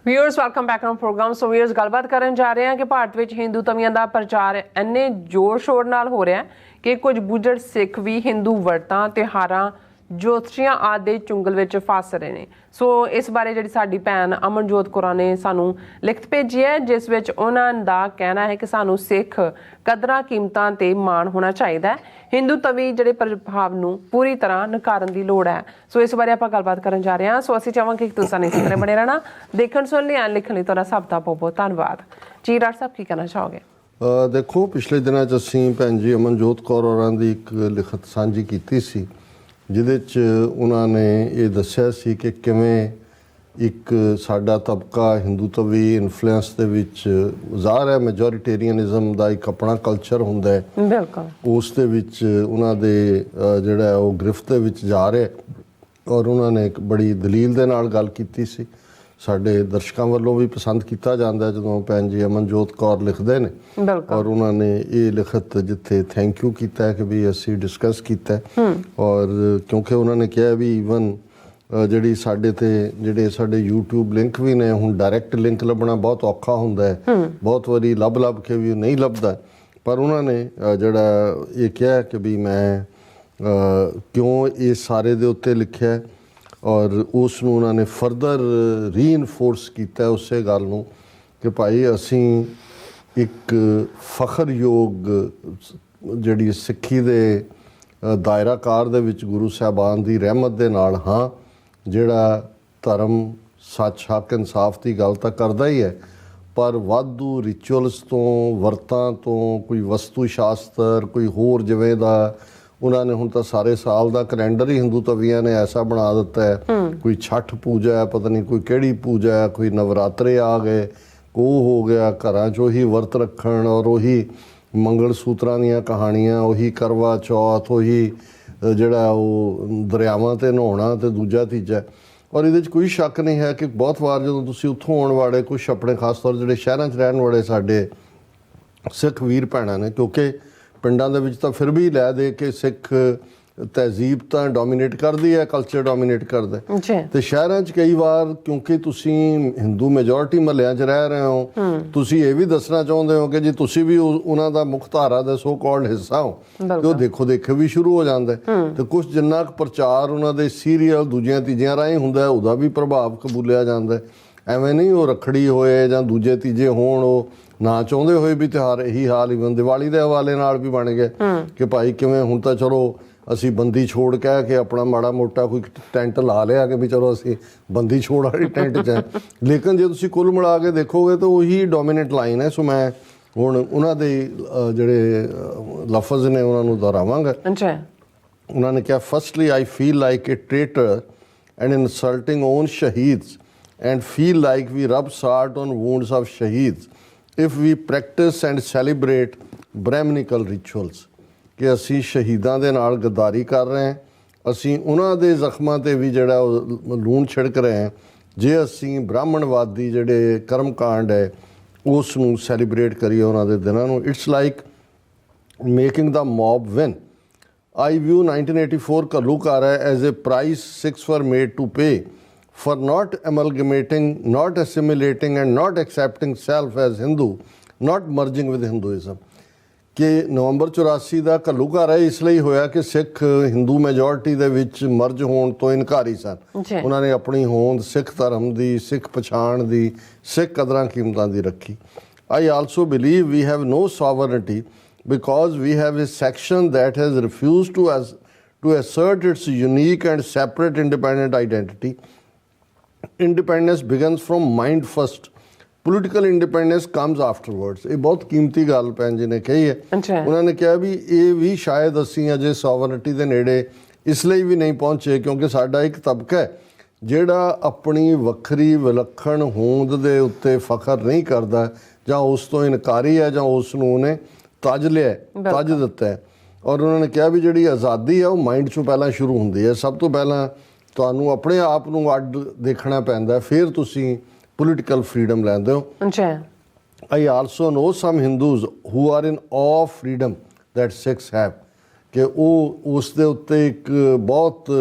Viewers welcome back on programme. So viewers ਗੱਲਬਾਤ ਕਰਨ ਜਾ ਰਹੇ ਹਾਂ ਕਿ ਭਾਰਤ ਵਿੱਚ ਹਿੰਦੂ ਤਵੀਆਂ ਦਾ ਪ੍ਰਚਾਰ ਇੰਨੇ ਜ਼ੋਰ ਸ਼ੋਰ ਨਾਲ ਹੋ ਰਿਹਾ ਕਿ ਕੁਝ ਬੁੱਝੜ ਸਿੱਖ ਵੀ ਹਿੰਦੂ ਵਰਤਾਂ ਤਿਉਹਾਰਾਂ ਜੋਤਸ਼ੀਆਂ ਆਦਿ ਦੇ ਚੁੰਗਲ ਵਿੱਚ ਫਸ ਰਹੇ ਨੇ। ਸੋ ਇਸ ਬਾਰੇ ਜਿਹੜੀ ਸਾਡੀ ਭੈਣ ਅਮਰਜੋਤ ਕੌਰ ਨੇ ਸਾਨੂੰ ਲਿਖਤ ਭੇਜੀ ਹੈ, ਜਿਸ ਵਿੱਚ ਉਹਨਾਂ ਦਾ ਕਹਿਣਾ ਹੈ ਕਿ ਸਾਨੂੰ ਸਿੱਖ ਕਦਰਾਂ ਕੀਮਤਾਂ ਤੇ ਮਾਣ ਹੋਣਾ ਚਾਹੀਦਾ ਹੈ, ਹਿੰਦੂ ਤਵੀ ਜਿਹੜੇ ਪ੍ਰਭਾਵ ਨੂੰ ਪੂਰੀ ਤਰ੍ਹਾਂ ਨਕਾਰਨ ਦੀ ਲੋੜ ਹੈ। ਸੋ ਇਸ ਬਾਰੇ ਆਪਾਂ ਗੱਲਬਾਤ ਕਰਨ ਜਾ ਰਹੇ ਹਾਂ। ਸੋ ਅਸੀਂ ਚਾਹਾਂਗੇ ਕਿ ਤੁਸੀਂ ਇਸ ਤਰ੍ਹਾਂ ਬਣੇ ਰਹਿਣਾ, ਦੇਖਣ ਸੁਣ ਲਈ ਲਿਖਣ ਲਈ ਤੁਹਾਡਾ ਸਭ ਦਾ ਬਹੁਤ ਬਹੁਤ ਧੰਨਵਾਦ ਜੀ। ਡਾਕਟਰ ਸਾਹਿਬ ਕੀ ਕਹਿਣਾ ਚਾਹੋਗੇ? ਦੇਖੋ, ਪਿਛਲੇ ਦਿਨਾਂ 'ਚ ਅਸੀਂ ਭੈਣ ਜੀ ਅਮਰਜੋਤ ਕੌਰ ਹੋਰਾਂ ਦੀ ਇੱਕ ਲਿਖਤ ਸਾਂਝੀ ਕੀਤੀ ਸੀ, ਜਿਹਦੇ 'ਚ ਉਹਨਾਂ ਨੇ ਇਹ ਦੱਸਿਆ ਸੀ ਕਿ ਕਿਵੇਂ ਇੱਕ ਸਾਡਾ ਤਬਕਾ ਹਿੰਦੂ ਤਵੀ ਇਨਫਲੂਐਂਸ ਦੇ ਵਿੱਚ ਜ਼ਾਹਰ ਹੈ, ਮੈਜੋਰੀਟੇਰੀਅਨਿਜ਼ਮ ਦਾ ਇੱਕ ਆਪਣਾ ਕਲਚਰ ਹੁੰਦਾ ਹੈ, ਬਿਲਕੁਲ ਉਸ ਦੇ ਵਿੱਚ ਉਹਨਾਂ ਦੇ ਜਿਹੜਾ ਉਹ ਗ੍ਰਿਫਤ ਦੇ ਵਿੱਚ ਜਾ ਰਿਹਾ। ਔਰ ਉਹਨਾਂ ਨੇ ਇੱਕ ਬੜੀ ਦਲੀਲ ਦੇ ਨਾਲ ਗੱਲ ਕੀਤੀ ਸੀ। ਸਾਡੇ ਦਰਸ਼ਕਾਂ ਵੱਲੋਂ ਵੀ ਪਸੰਦ ਕੀਤਾ ਜਾਂਦਾ ਜਦੋਂ ਭੈਣ ਜੀ ਅਮਨਜੋਤ ਕੌਰ ਲਿਖਦੇ ਨੇ। ਔਰ ਉਹਨਾਂ ਨੇ ਇਹ ਲਿਖਤ ਜਿੱਥੇ ਥੈਂਕ ਯੂ ਕੀਤਾ ਹੈ ਕਿ ਵੀ ਅਸੀਂ ਡਿਸਕਸ ਕੀਤਾ। ਔਰ ਕਿਉਂਕਿ ਉਹਨਾਂ ਨੇ ਕਿਹਾ ਵੀ ਈਵਨ ਜਿਹੜੀ ਸਾਡੇ ਤੇ ਜਿਹੜੇ ਸਾਡੇ YouTube ਲਿੰਕ ਵੀ ਨੇ, ਹੁਣ ਡਾਇਰੈਕਟ ਲਿੰਕ ਲੱਭਣਾ ਬਹੁਤ ਔਖਾ ਹੁੰਦਾ ਹੈ, ਬਹੁਤ ਵਾਰੀ ਲੱਭ ਕੇ ਵੀ ਨਹੀਂ ਲੱਭਦਾ। ਪਰ ਉਹਨਾਂ ਨੇ ਜਿਹੜਾ ਇਹ ਕਿਹਾ ਕਿ ਵੀ ਮੈਂ ਕਿਉਂ ਇਹ ਸਾਰੇ ਦੇ ਉੱਤੇ ਲਿਖਿਆ, ਔਰ ਉਸ ਨੂੰ ਉਹਨਾਂ ਨੇ ਫਰਦਰ ਰੀਇਨਫੋਰਸ ਕੀਤਾ ਉਸੇ ਗੱਲ ਨੂੰ ਕਿ ਭਾਈ ਅਸੀਂ ਇੱਕ ਫਖਰਯੋਗ ਜਿਹੜੀ ਸਿੱਖੀ ਦੇ ਦਾਇਰਾਕਾਰ ਦੇ ਵਿੱਚ ਗੁਰੂ ਸਾਹਿਬਾਨ ਦੀ ਰਹਿਮਤ ਦੇ ਨਾਲ ਹਾਂ, ਜਿਹੜਾ ਧਰਮ ਸੱਚ ਹੱਕ ਇਨਸਾਫ ਦੀ ਗੱਲ ਤਾਂ ਕਰਦਾ ਹੀ ਹੈ, ਪਰ ਵਾਧੂ ਰਿਚੁਅਲਸ ਤੋਂ ਵਰਤਾਂ ਤੋਂ ਕੋਈ ਵਸਤੂ ਸ਼ਾਸਤਰ ਕੋਈ ਹੋਰ ਜਿਵੇਂ ਦਾ ਉਹਨਾਂ ਨੇ ਹੁਣ ਤਾਂ ਸਾਰੇ ਸਾਲ ਦਾ ਕੈਲੰਡਰ ਹੀ ਹਿੰਦੂ ਤਵੀਆਂ ਨੇ ਐਸਾ ਬਣਾ ਦਿੱਤਾ ਹੈ। ਕੋਈ ਛਠ ਪੂਜਾ ਹੈ, ਪਤਾ ਨਹੀਂ ਕੋਈ ਕਿਹੜੀ ਪੂਜਾ ਹੈ, ਕੋਈ ਨਵਰਾਤਰੇ ਆ ਗਏ, ਉਹ ਹੋ ਗਿਆ, ਘਰਾਂ 'ਚ ਉਹੀ ਵਰਤ ਰੱਖਣ ਔਰ ਉਹੀ ਮੰਗਲ ਸੂਤਰਾਂ ਦੀਆਂ ਕਹਾਣੀਆਂ, ਉਹੀ ਕਰਵਾ ਚੌਥ, ਉਹੀ ਜਿਹੜਾ ਉਹ ਦਰਿਆਵਾਂ 'ਤੇ ਨਹਾਉਣਾ ਅਤੇ ਦੂਜਾ ਤੀਜਾ। ਔਰ ਇਹਦੇ 'ਚ ਕੋਈ ਸ਼ੱਕ ਨਹੀਂ ਹੈ ਕਿ ਬਹੁਤ ਵਾਰ ਜਦੋਂ ਤੁਸੀਂ ਉੱਥੋਂ ਆਉਣ ਵਾਲੇ ਕੁਛ ਆਪਣੇ ਖਾਸ ਤੌਰ ਜਿਹੜੇ ਸ਼ਹਿਰਾਂ 'ਚ ਰਹਿਣ ਵਾਲੇ ਸਾਡੇ ਸਿੱਖ ਵੀਰ ਭੈਣਾਂ ਨੇ, ਕਿਉਂਕਿ ਪਿੰਡਾਂ ਦੇ ਵਿੱਚ ਤਾਂ ਫਿਰ ਵੀ ਲੈ ਦੇ ਕੇ ਸਿੱਖ ਤਹਿਜ਼ੀਬ ਤਾਂ ਡੋਮੀਨੇਟ ਕਰਦੀ ਹੈ, ਕਲਚਰ ਡੋਮੀਨੇਟ ਕਰਦਾ। ਤੇ ਸ਼ਹਿਰਾਂ 'ਚ ਕਈ ਵਾਰ ਕਿਉਂਕਿ ਤੁਸੀਂ ਹਿੰਦੂ ਮੈਜੋਰਿਟੀ ਮਹੱਲਿਆਂ 'ਚ ਰਹਿ ਰਹੇ ਹੋ, ਤੁਸੀਂ ਇਹ ਵੀ ਦੱਸਣਾ ਚਾਹੁੰਦੇ ਹੋ ਕਿ ਜੀ ਤੁਸੀਂ ਵੀ ਉਹਨਾਂ ਦਾ ਮੁੱਖ ਧਾਰਾ ਦਾ ਸੋ ਕਾਲਡ ਹਿੱਸਾ ਹੋ, ਤੇ ਉਹ ਦੇਖੋ ਦੇਖੇ ਵੀ ਸ਼ੁਰੂ ਹੋ ਜਾਂਦਾ। ਤੇ ਕੁਛ ਜਿੰਨਾ ਕੁ ਪ੍ਰਚਾਰ ਉਹਨਾਂ ਦੇ ਸੀਰੀਅਲ ਦੂਜੀਆਂ ਤੀਜੀਆਂ ਰਾਹੀਂ ਹੁੰਦਾ, ਉਹਦਾ ਵੀ ਪ੍ਰਭਾਵ ਕਬੂਲਿਆ ਜਾਂਦਾ। ਐਵੇਂ ਨਹੀਂ ਉਹ ਰੱਖੜੀ ਹੋਏ ਜਾਂ ਦੂਜੇ ਤੀਜੇ ਹੋਣ, ਉਹ ਨਾ ਚਾਹੁੰਦੇ ਹੋਏ ਵੀ ਤਿਉਹਾਰ ਇਹੀ ਹਾਲ ਈਵਨ ਦੀਵਾਲੀ ਦੇ ਹਵਾਲੇ ਨਾਲ ਵੀ ਬਣ ਗਏ ਕਿ ਭਾਈ ਕਿਵੇਂ ਹੁਣ ਤਾਂ ਚਲੋ ਅਸੀਂ ਬੰਦੀ ਛੋੜ ਕਹਿ ਕੇ ਆਪਣਾ ਮਾੜਾ ਮੋਟਾ ਕੋਈ ਟੈਂਟ ਲਾ ਲਿਆ ਕਿ ਵੀ ਚਲੋ ਅਸੀਂ ਬੰਦੀ ਛੋੜ ਵਾਲੀ ਟੈਂਟ 'ਚ ਹੈ, ਲੇਕਿਨ ਜੇ ਤੁਸੀਂ ਕੁੱਲ ਮਿਲਾ ਕੇ ਦੇਖੋਗੇ ਤਾਂ ਉਹੀ ਡੋਮੀਨੇਟ ਲਾਈਨ ਹੈ। ਸੋ ਮੈਂ ਹੁਣ ਉਹਨਾਂ ਦੇ ਜਿਹੜੇ ਲਫ਼ਜ਼ ਨੇ ਉਹਨਾਂ ਨੂੰ ਦੁਹਰਾਵਾਂਗਾ। ਉਹਨਾਂ ਨੇ ਕਿਹਾ, firstly I feel like a traitor and insulting own shaheeds and feel like we rub salt on wounds of shaheeds if we practice and celebrate brahminical rituals, ਕਿ ਅਸੀਂ ਸ਼ਹੀਦਾਂ ਦੇ ਨਾਲ ਗੱਦਾਰੀ ਕਰ ਰਹੇ ਹਾਂ, ਅਸੀਂ ਉਹਨਾਂ ਦੇ ਜ਼ਖਮਾਂ 'ਤੇ ਵੀ ਜਿਹੜਾ ਉਹ ਲੂਣ ਛਿੜਕ ਰਹੇ ਹਾਂ ਜੇ ਅਸੀਂ ਬ੍ਰਾਹਮਣਵਾਦੀ ਜਿਹੜੇ ਕਰਮਕਾਂਡ ਹੈ ਉਸ ਨੂੰ ਸੈਲੀਬ੍ਰੇਟ ਕਰੀਏ ਉਹਨਾਂ ਦੇ ਦਿਨਾਂ ਨੂੰ। It's like making the mob win. I view 1984 ਘੱਲੂਘਾਰਾ as a price Sikhs were made to pay for not amalgamating, not assimilating and not accepting self as Hindu, not merging with Hinduism। ਕਿ ਨਵੰਬਰ 84 ਦਾ ਘੱਲੂਘਾਰਾ ਇਸ ਲਈ ਹੋਇਆ ਕਿ Sikh Hindu majority ਦੇ ਵਿੱਚ merge ਹੋਣ ਤੋਂ ਇਨਕਾਰੀ ਸਨ। ਉਹਨਾਂ ਨੇ ਆਪਣੀ ਹੋਂਦ ਸਿੱਖ ਧਰਮ ਦੀ, ਸਿੱਖ ਪਛਾਣ ਦੀ, ਸਿੱਖ ਕਦਰਾਂ ਕੀਮਤਾਂ ਦੀ ਰੱਖੀ। I also believe we have no sovereignty because we have a section that has refused to assert its unique and separate independent identity. Independence begins from mind first. Political independence comes afterwards. ਇਹ ਬਹੁਤ ਕੀਮਤੀ ਗੱਲ ਭੈਣ ਜੀ ਨੇ ਕਹੀ ਹੈ। ਉਹਨਾਂ ਨੇ ਕਿਹਾ ਵੀ ਇਹ ਵੀ ਸ਼ਾਇਦ ਅਸੀਂ ਅਜੇ ਸੋਵਰਨਿਟੀ ਦੇ ਨੇੜੇ ਇਸ ਲਈ ਵੀ ਨਹੀਂ ਪਹੁੰਚੇ ਕਿਉਂਕਿ ਸਾਡਾ ਇੱਕ ਤਬਕਾ ਹੈ ਜਿਹੜਾ ਆਪਣੀ ਵੱਖਰੀ ਵਿਲੱਖਣ ਹੋਂਦ ਦੇ ਉੱਤੇ ਫਖਰ ਨਹੀਂ ਕਰਦਾ, ਜਾਂ ਉਸ ਤੋਂ ਇਨਕਾਰੀ ਹੈ, ਜਾਂ ਉਸ ਨੂੰ ਉਹਨੇ ਤਜ ਲਿਆ, ਤਜ ਦਿੱਤਾ ਹੈ। ਔਰ ਉਹਨਾਂ ਨੇ ਕਿਹਾ ਵੀ ਜਿਹੜੀ ਆਜ਼ਾਦੀ ਹੈ ਉਹ ਮਾਈਂਡ 'ਚੋਂ ਪਹਿਲਾਂ ਸ਼ੁਰੂ ਹੁੰਦੀ ਹੈ। ਸਭ ਤੋਂ ਪਹਿਲਾਂ ਤੁਹਾਨੂੰ ਆਪਣੇ ਆਪ ਨੂੰ ਅੱਡ ਦੇਖਣਾ ਪੈਂਦਾ, ਫਿਰ ਤੁਸੀਂ ਪੋਲੀਟੀਕਲ ਫਰੀਡਮ ਲੈਂਦੇ ਹੋ। I also know some Hindus who are in of freedom that Sikhs have, ਕਿ ਉਹ ਉਸ ਦੇ ਉੱਤੇ ਇੱਕ ਬਹੁਤ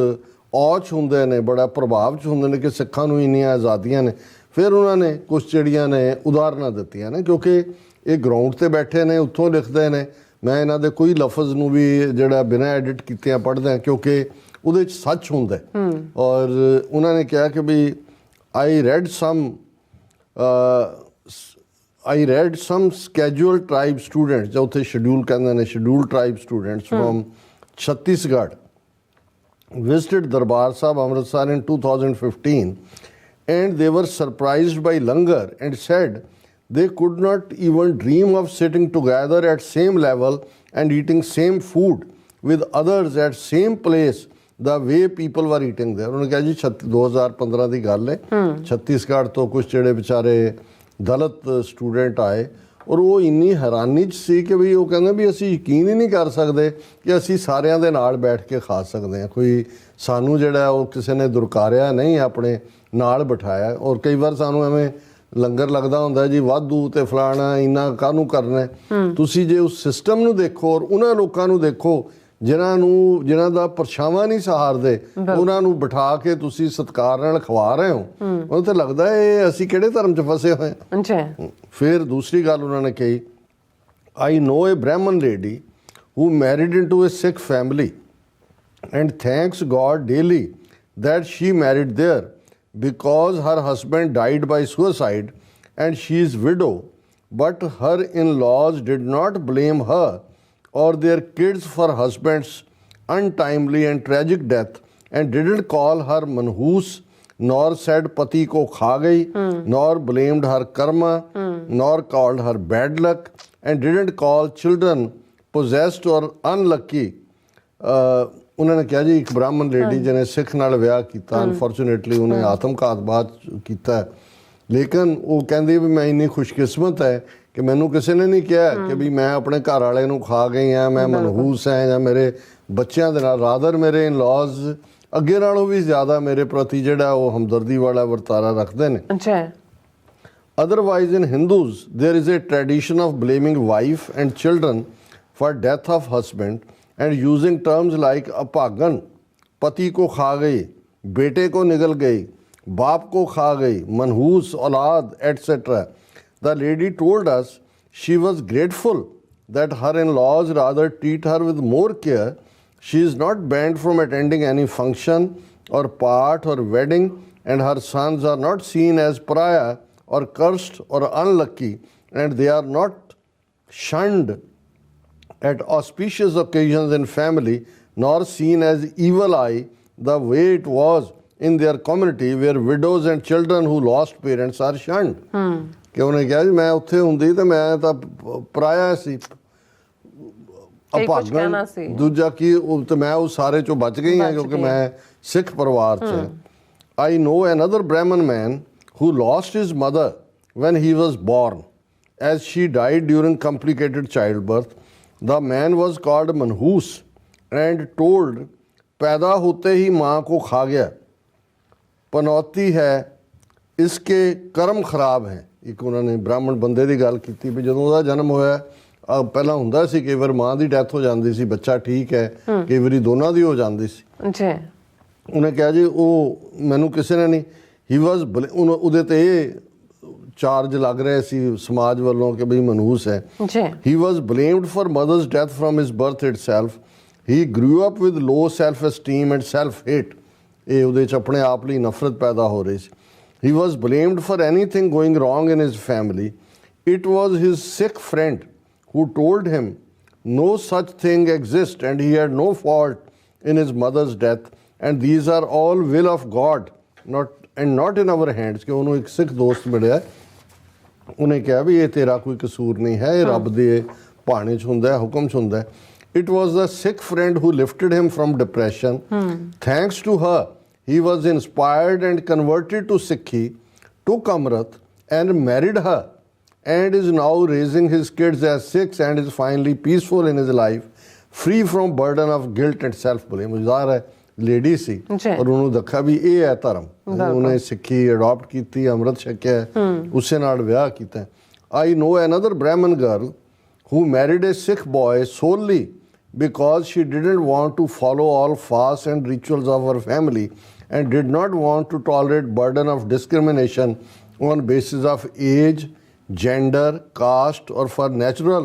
ਔਚ ਹੁੰਦੇ ਨੇ, ਬੜਾ ਪ੍ਰਭਾਵ 'ਚ ਹੁੰਦੇ ਨੇ ਕਿ ਸਿੱਖਾਂ ਨੂੰ ਇੰਨੀਆਂ ਆਜ਼ਾਦੀਆਂ ਨੇ। ਫਿਰ ਉਹਨਾਂ ਨੇ ਕੁਛ ਜਿਹੜੀਆਂ ਨੇ ਉਦਾਹਰਨਾਂ ਦਿੱਤੀਆਂ ਨੇ, ਕਿਉਂਕਿ ਇਹ ਗਰਾਊਂਡ ਤੇ ਬੈਠੇ ਨੇ, ਉੱਥੋਂ ਲਿਖਦੇ ਨੇ। ਮੈਂ ਇਹਨਾਂ ਦੇ ਕੋਈ ਲਫ਼ਜ਼ ਨੂੰ ਵੀ ਜਿਹੜਾ ਬਿਨਾਂ ਐਡਿਟ ਕੀਤਿਆਂ ਪੜ੍ਹਦਾ, ਕਿਉਂਕਿ ਉਹਦੇ 'ਚ ਸੱਚ ਹੁੰਦਾ। ਔਰ ਉਹਨਾਂ ਨੇ ਕਿਹਾ ਕਿ we I read some scheduled tribe students, ਜਾਂ ਉੱਥੇ ਸ਼ਡਿਊਲ ਕਹਿੰਦੇ ਨੇ, schedule tribe students from Chhattisgarh visited Darbar Sahib Amritsar in 2015, and they were surprised by langar and said they could not even dream of sitting together at same level and eating same food with others at same place the way people were eating there। ਉਹਨੇ ਕਿਹਾ ਜੀ 2015 ਦੀ ਗੱਲ ਹੈ, ਛੱਤੀਸਗੜ੍ਹ ਤੋਂ ਕੁਝ ਜਿਹੜੇ ਵਿਚਾਰੇ ਦਲਿਤ student ਆਏ, ਔਰ ਉਹ ਇੰਨੀ ਹੈਰਾਨੀ 'ਚ ਸੀ ਕਿ ਵੀ ਉਹ ਕਹਿੰਦੇ ਵੀ ਅਸੀਂ ਯਕੀਨ ਹੀ ਨਹੀਂ ਕਰ ਸਕਦੇ ਕਿ ਅਸੀਂ ਸਾਰਿਆਂ ਦੇ ਨਾਲ ਬੈਠ ਕੇ ਖਾ ਸਕਦੇ ਹਾਂ। ਕੋਈ ਸਾਨੂੰ ਜਿਹੜਾ ਉਹ ਕਿਸੇ ਨੇ ਦੁਰਕਾਰਿਆ ਨਹੀਂ, ਆਪਣੇ ਨਾਲ ਬਿਠਾਇਆ। ਔਰ ਕਈ ਵਾਰ ਸਾਨੂੰ ਐਵੇਂ ਲੰਗਰ ਲੱਗਦਾ ਹੁੰਦਾ ਜੀ ਵਾਧੂ ਤੇ ਫਲਾਣਾ, ਇੰਨਾ ਕਾਹਨੂੰ ਕਰਨਾ। ਤੁਸੀਂ ਜੇ ਉਸ ਸਿਸਟਮ ਨੂੰ ਦੇਖੋ ਔਰ ਉਹਨਾਂ ਲੋਕਾਂ ਨੂੰ ਦੇਖੋ ਜਿਨ੍ਹਾਂ ਦਾ ਪਰਛਾਵਾਂ ਨਹੀਂ ਸਹਾਰਦੇ, ਉਹਨਾਂ ਨੂੰ ਬਿਠਾ ਕੇ ਤੁਸੀਂ ਸਤਿਕਾਰ ਨਾਲ ਖਵਾ ਰਹੇ ਹੋ, ਉਹ ਤਾਂ ਲੱਗਦਾ ਇਹ ਅਸੀਂ ਕਿਹੜੇ ਧਰਮ 'ਚ ਫਸੇ ਹੋਏ ਹਾਂ। ਫਿਰ ਦੂਸਰੀ ਗੱਲ ਉਹਨਾਂ ਨੇ ਕਹੀ, ਆਈ ਨੋ ਏ ਬ੍ਰਾਹਮਣ lady who married into A Sikh family and thanks God daily that she married there because her husband died by suicide and she is widow, but her in-laws did not blame her or their kids for husband's untimely and tragic death and didn't call her manhoos, nor said pati ko kha gayi, nor blamed her karma, nor called her bad luck, and didn't call children possessed or unlucky। ਉਹਨਾਂ ਨੇ ਕਿਹਾ ਜੀ ਇੱਕ ਬ੍ਰਾਹਮਣ lady ਜਿਹਨੇ ਸਿੱਖ ਨਾਲ ਵਿਆਹ ਕੀਤਾ, ਅਨਫੋਰਚੂਨੇਟਲੀ ਉਹਨੇ ਆਤਮਘਾਤ ਬਾਅਦ ਕੀਤਾ, ਲੇਕਿਨ ਉਹ ਕਹਿੰਦੀ ਵੀ ਮੈਂ ਇੰਨੀ ਖੁਸ਼ਕਿਸਮਤ ਹੈ ਕਿ ਮੈਨੂੰ ਕਿਸੇ ਨੇ ਨਹੀਂ ਕਿਹਾ ਕਿ ਵੀ ਮੈਂ ਆਪਣੇ ਘਰ ਵਾਲੇ ਨੂੰ ਖਾ ਗਈ ਹਾਂ, ਮੈਂ ਮਨਹੂਸ ਹਾਂ, ਜਾਂ ਮੇਰੇ ਬੱਚਿਆਂ ਦੇ ਨਾਲ। ਰਾਦਰ ਮੇਰੇ ਇਨ-ਲॉज ਅੱਗੇ ਨਾਲੋਂ ਵੀ ਜ਼ਿਆਦਾ ਮੇਰੇ ਪ੍ਰਤੀ ਜਿਹੜਾ ਉਹ ਹਮਦਰਦੀ ਵਾਲਾ ਵਰਤਾਰਾ ਰੱਖਦੇ ਨੇ। Otherwise in Hindus there is a tradition of blaming wife and children for death of husband and using terms like apagan, pati ko kha gayi, bete ko nigal gayi, baap ko kha gayi, manhoos, aulad, etc. The lady told us she was grateful that her in-laws rather treat her with more care. She is not banned from attending any function or part or wedding, and her sons are not seen as pariah or cursed or unlucky, and they are not shunned at auspicious occasions in family, nor seen as evil eye the way it was in their community where widows and children who lost parents are shunned। ਕਿ ਉਹਨੇ ਕਿਹਾ ਜੀ ਮੈਂ ਉੱਥੇ ਹੁੰਦੀ ਤੇ ਮੈਂ ਤਾਂ ਪਰਾਇਆ ਸੀ, ਅਭਾਗਣ, ਦੂਜਾ ਕੀ ਤੇ ਮੈਂ ਉਹ ਸਾਰੇ ਚੋਂ ਬਚ ਗਈ ਹਾਂ ਕਿਉਂਕਿ ਮੈਂ ਸਿੱਖ ਪਰਿਵਾਰ 'ਚ। I know another Brahmin man who lost his mother when he was born, as she died during complicated childbirth। The man was called manhoos and told, पैदा होते ही माँ को खा गया, पनौती है, इसके कर्म खराब हैं। एक उन्होंने ब्राह्मण बंदे की गल की भी जो ਉਹਦਾ जन्म होया ਪਹਿਲਾਂ ਹੁੰਦਾ ਸੀ ਕਈ ਵਾਰ ਮਾਂ ਦੀ ਡੈਥ ਹੋ ਜਾਂਦੀ ਸੀ, ਬੱਚਾ ਠੀਕ ਹੈ, ਕਈ ਵਾਰੀ ਦੋਨਾਂ ਦੀ ਹੋ ਜਾਂਦੀ ਸੀ। ਉਹਨੇ ਕਿਹਾ ਜੀ ਉਹ ਮੈਨੂੰ ਕਿਸੇ ਨੇ ਨਹੀਂ, ਹੀ ਵਾਜ਼ ਉਹਦੇ ਤੇ ਇਹ ਚਾਰਜ ਲੱਗ ਰਿਹਾ ਸੀ ਸਮਾਜ ਵੱਲੋਂ ਕਿ ਬਈ ਮਨਹੂਸ ਹੈ। He was blamed for mother's death from his birth itself. He grew up with low self esteem and self hate. ਇਹ ਉਹਦੇ 'ਚ ਆਪਣੇ ਆਪ ਲਈ ਨਫ਼ਰਤ ਪੈਦਾ ਹੋ ਰਹੀ ਸੀ। He was blamed for anything going wrong in his family. It was his Sikh friend who told him no such thing exists and he had no fault in his mother's death, and these are all will of God, not in our hands। ਕਿ ਉਹਨੂੰ ਇੱਕ ਸਿੱਖ ਦੋਸਤ ਮਿਲਿਆ, ਉਹਨੇ ਕਿਹਾ ਵੀ ਇਹ ਤੇਰਾ ਕੋਈ ਕਸੂਰ ਨਹੀਂ ਹੈ, ਇਹ ਰੱਬ ਦੇ ਭਾਣੇ 'ਚ ਹੁੰਦਾ, ਹੁਕਮ 'ਚ ਹੁੰਦਾ। It was the Sikh friend who lifted him from depression. Thanks to her, he was inspired and converted to Sikhi, took Amrit and married her, and is now raising his kids as Sikhs and is finally peaceful in his life, free from burden of guilt and self-blame। ਜ਼ਾਹਰ ਹੈ lady ਸੀ ਔਰ ਉਹਨੂੰ ਦੇਖਿਆ ਵੀ ਇਹ ਹੈ ਧਰਮ, ਉਹਨੇ ਸਿੱਖੀ ਅਡਾਪਟ ਕੀਤੀ, ਅੰਮ੍ਰਿਤ ਛਕਿਆ, ਉਸੇ ਨਾਲ ਵਿਆਹ ਕੀਤਾ। I know another Brahmin girl who married a Sikh boy solely because she didn't want to follow all fasts and rituals of her family and did not want to tolerate burden of discrimination on basis of age, gender, caste, or for natural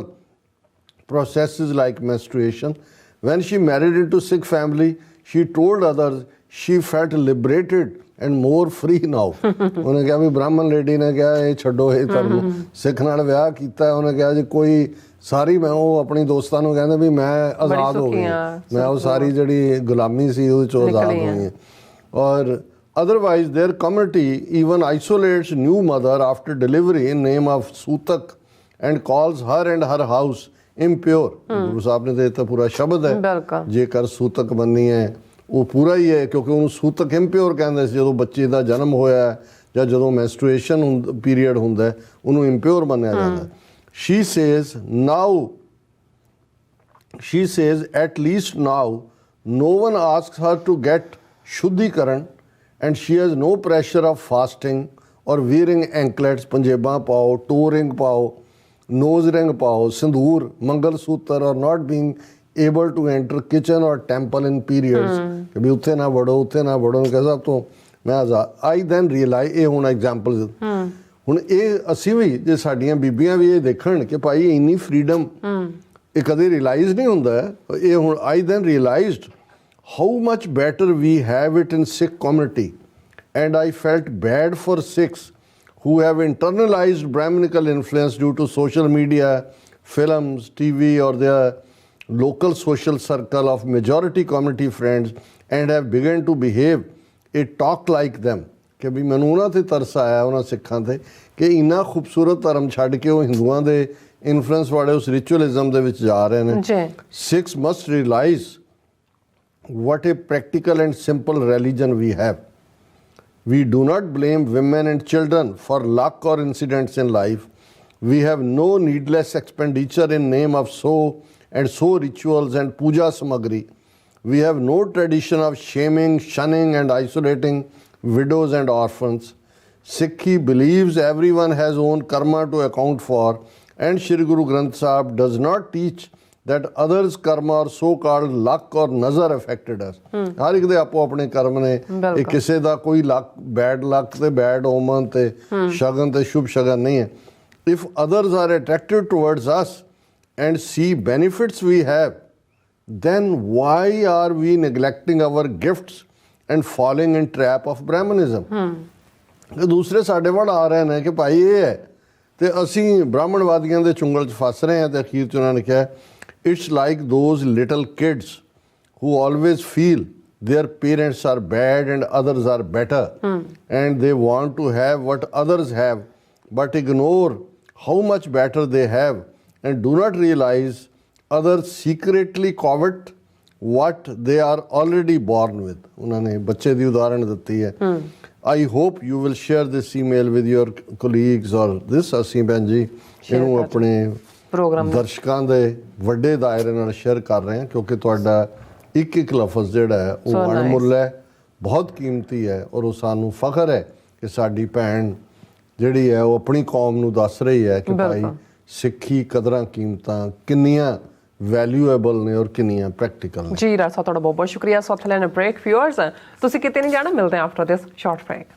processes like menstruation. When she married into Sikh family, she told others she felt liberated and more free now. ਉਹਨੇ ਕਿਹਾ ਵੀ ਬ੍ਰਾਹਮਣ lady ਨੇ ਕਿਹਾ ਇਹ ਛੱਡੋ ਇਹ ਧਰਮ, ਸਿੱਖ ਨਾਲ ਵਿਆਹ ਕੀਤਾ, ਉਹਨੇ ਕਿਹਾ ਜੀ ਕੋਈ ਸਾਰੀ ਮੈਂ ਉਹ ਆਪਣੀ ਦੋਸਤਾਂ ਨੂੰ ਕਹਿੰਦੇ ਵੀ ਮੈਂ ਆਜ਼ਾਦ ਹੋ ਗਈ, ਮੈਂ ਉਹ ਸਾਰੀ ਜਿਹੜੀ ਗੁਲਾਮੀ ਸੀ ਉਹਦੇ ਚੋਂ ਆਜ਼ਾਦ ਹੋ ਗਈ। ਔਰ otherwise their community even isolates new mother after delivery in name of Sutak and calls her and her house impure। Guru Sahib ਨੇ ਤੇ ਤਾਂ ਪੂਰਾ ਸ਼ਬਦ ਹੈ, ਜੇਕਰ ਸੂਤਕ ਬੰਨੀ ਹੈ ਉਹ ਪੂਰਾ ਹੀ ਹੈ, ਕਿਉਂਕਿ ਉਹਨੂੰ ਸੂਤਕ ਇੰਪਿਓਰ ਕਹਿੰਦੇ ਸੀ ਜਦੋਂ ਬੱਚੇ ਦਾ ਜਨਮ ਹੋਇਆ ਜਾਂ ਜਦੋਂ ਮੈਂਸਟਰੂਏਸ਼ਨ ਪੀਰੀਅਡ ਹੁੰਦਾ ਉਹਨੂੰ ਇੰਪਿਓਰ ਮੰਨਿਆ ਜਾਂਦਾ। she says at least now no one asks her to get shuddhikaran and she has no pressure of fasting or wearing anklets, ਪੰਜੇਬਾਂ ਪਾਓ, toe ring ਪਾਓ, nose ring ਪਾਓ, ਸਿੰਦੂਰ, ਮੰਗਲ ਸੂਤਰ, or not being able to enter kitchen or temple in periods ਕਿ ਵੀ ਉੱਥੇ ਨਾ ਵੜੋ, ਉੱਥੇ ਨਾ ਵੜੋ। ਕਹਿ ਸਭ ਤੋਂ ਮੈਂ ਆਜ਼ਾਦ। ਆਈ ਦੈਨ ਰੀਅਲਾਈਜ਼, ਇਹ ਹੁਣ ਐਗਜ਼ਾਮਪਲ ਹੁਣ ਇਹ ਅਸੀਂ ਵੀ ਜੇ ਸਾਡੀਆਂ ਬੀਬੀਆਂ ਵੀ ਇਹ ਦੇਖਣ ਕਿ ਭਾਈ ਇੰਨੀ ਫਰੀਡਮ ਇਹ ਕਦੇ ਰਿਅਲਾਈਜ਼ ਨਹੀਂ ਹੁੰਦਾ। ਇਹ ਹੁਣ I then realized how much better we have it in Sikh community and I felt bad for Sikhs who have internalized Brahminical influence due to social media, films, TV, or their local social circle of majority community friends and have begun to behave and talk like them। ਕਿ ਵੀ ਮੈਨੂੰ ਉਹਨਾਂ 'ਤੇ ਤਰਸ ਆਇਆ ਉਹਨਾਂ ਸਿੱਖਾਂ 'ਤੇ ਕਿ ਇੰਨਾ ਖੂਬਸੂਰਤ ਧਰਮ ਛੱਡ ਕੇ ਉਹ ਹਿੰਦੂਆਂ ਦੇ ਇਨਫਲੂਐਂਸ ਵਾਲੇ ਉਸ ਰਿਚੁਅਲਿਜ਼ਮ ਦੇ ਵਿੱਚ ਜਾ ਰਹੇ ਨੇ। Sikhs must realise what a practical and simple religion we have। We do not blame women and children for luck or incidents in life. We have no needless expenditure in name of so rituals and puja samagri. We have no tradition of shaming, shunning and isolating widows and orphans. Sikhi believes everyone has own karma to account for, and Shri Guru Granth Sahib does not teach that others karma or so called luck or nazar affected us। ਹਰ ਇੱਕ ਦੇ ਆਪੋ ਆਪਣੇ ਕਰਮ ਨੇ, ਇਹ ਕਿਸੇ ਦਾ ਕੋਈ luck bad luck ਤੇ bed Oman ਤੇ ਸ਼ਗਨ ਤੇ ਸ਼ੁਭ ਸ਼ਗਨ ਨਹੀਂ ਹੈ। if others are attracted towards us and see benefits we have, then why are we neglecting our gifts and falling in trap of Brahmanism? ਦੂਸਰੇ ਸਾਡੇ ਵੱਲ ਆ ਰਹੇ ਨੇ ਕਿ ਭਾਈ ਇਹ ਹੈ ਤੇ ਅਸੀਂ ਬ੍ਰਾਹਮਣਵਾਦੀਆਂ ਦੇ ਚੁੰਗਲ 'ਚ ਫਸ ਰਹੇ ਹਾਂ। ਤੇ ਅਖੀਰ 'ਚ ਉਹਨਾਂ ਨੇ ਕਿਹਾ it's like those little kids who always feel their parents are bad and others are better, and they want to have what others have but ignore how much better they have and do not realize others secretly covet what they are already born with। ਉਹਨਾਂ ਨੇ ਬੱਚੇ ਦੀ ਉਦਾਹਰਣ ਦਿੱਤੀ ਹੈ। I hope you will share this email with your colleagues or this। ਅਸੀਂ ਭੈਣ ਜੀ ਇਹਨੂੰ ਆਪਣੇ ਪ੍ਰੋਗਰਾਮ ਦਰਸ਼ਕਾਂ ਦੇ ਵੱਡੇ ਦਾਇਰੇ ਨਾਲ ਸ਼ੇਅਰ ਕਰ ਰਹੇ ਹਾਂ ਕਿਉਂਕਿ ਤੁਹਾਡਾ ਇੱਕ ਇੱਕ ਲਫ਼ਜ਼ ਜਿਹੜਾ ਹੈ ਉਹ ਅਣਮੁੱਲ ਹੈ, ਬਹੁਤ ਕੀਮਤੀ ਹੈ, ਔਰ ਉਹ ਸਾਨੂੰ ਫਖਰ ਹੈ ਕਿ ਸਾਡੀ ਭੈਣ ਜਿਹੜੀ ਹੈ ਉਹ ਆਪਣੀ ਕੌਮ ਨੂੰ ਦੱਸ ਰਹੀ ਹੈ ਕਿ ਭਾਈ ਸਿੱਖੀ ਕਦਰਾਂ ਕੀਮਤਾਂ ਕਿੰਨੀਆਂ ਵੈਲਿਊਏਬਲ ਨੇ ਔਰ ਕਿੰਨੀਆਂ ਪ੍ਰੈਕਟੀਕਲ ਨੇ। ਜੀ ਰਾਜ ਸਾਹਿਬ ਤੁਹਾਡਾ ਬਹੁਤ ਬਹੁਤ ਸ਼ੁਕਰੀਆ। ਸੋ ਥਲੇ ਨਾ ਬ੍ਰੇਕ ਵਿਊਅਰਸ, ਤੁਸੀਂ ਕਿਤੇ ਨਹੀਂ ਜਾਣਾ, ਮਿਲਦੇ ਹਾਂ ਆਫਟਰ ਦਿਸ ਸ਼ਾਰਟ ਬ੍ਰੇਕ।